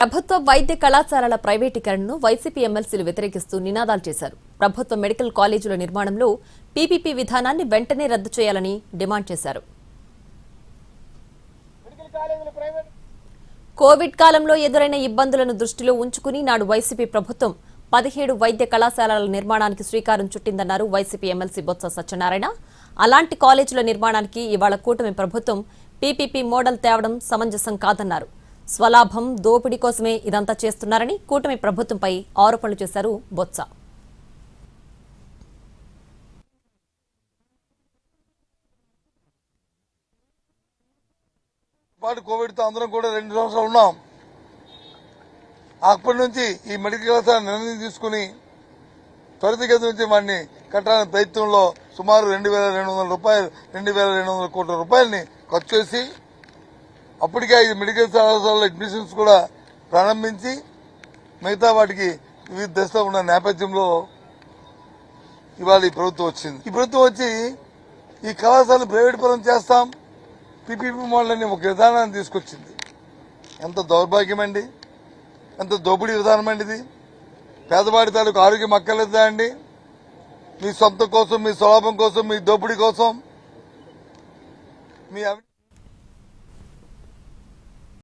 ప్రభుత్వ వైద్య కళాశాలల ప్రైవేటీకరణను వైసీపీ ఎమ్మెల్సీలు వ్యతిరేకిస్తూ నినాదాలు చేశారు. ప్రభుత్వ మెడికల్ కాలేజీల నిర్మాణంలో పీపీపీ విధానాన్ని వెంటనే రద్దు చేయాలని డిమాండ్ చేశారు. కోవిడ్ కాలంలో ఎదురైన ఇబ్బందులను దృష్టిలో ఉంచుకుని నాడు వైసీపీ ప్రభుత్వం 17 వైద్య కళాశాలల నిర్మాణానికి శ్రీకారం చుట్టిందన్నారు వైసీపీ ఎమ్మెల్సీ బొత్స సత్యనారాయణ. అలాంటి కాలేజీల నిర్మాణానికి ఇవాళ కూటమి ప్రభుత్వం పీపీపీ మోడల్ తేవడం సమంజసం కాదన్నారు. స్వలాభం దోపిడీ కోసమే ఇదంతా చేస్తున్నారని కూటమి ప్రభుత్వంపై ఆరోపణలు చేశారు బొత్స. కోవిడ్ తో అందరం కూడా 2 సంవత్సరాలు ఉన్నాం. అప్పటి నుంచి ఈ మెడికల్ కళాశాల నిర్ణయం తీసుకుని త్వరితగతి నుంచి వాడిని కట్టాలనే ప్రయత్నంలో సుమారు 2,200 కోట్ల రూపాయలని ఖర్చు చేసి అప్పటికే 5 మెడికల్ కళాశాలలో అడ్మిషన్స్ కూడా ప్రారంభించి మిగతా వాటికి వివిధ దశలో ఉన్న నేపథ్యంలో ఇవాళ ఈ ప్రభుత్వం వచ్చింది. ఈ ప్రభుత్వం వచ్చి ఈ కళాశాలను ప్రైవేట్ పరం చేస్తాం, పీపీపీ మోడల్ అని ఒక విధానాన్ని తీసుకొచ్చింది. ఎంత దౌర్భాగ్యం అండి, ఎంత దోపిడీ విధానం అండి ఇది. పేదవాడి తాలూకు ఆరోగ్యం అక్కర్లేదా అండి? మీ సొంత కోసం, మీ స్వలాభం కోసం, మీ దోపిడీ కోసం, మీ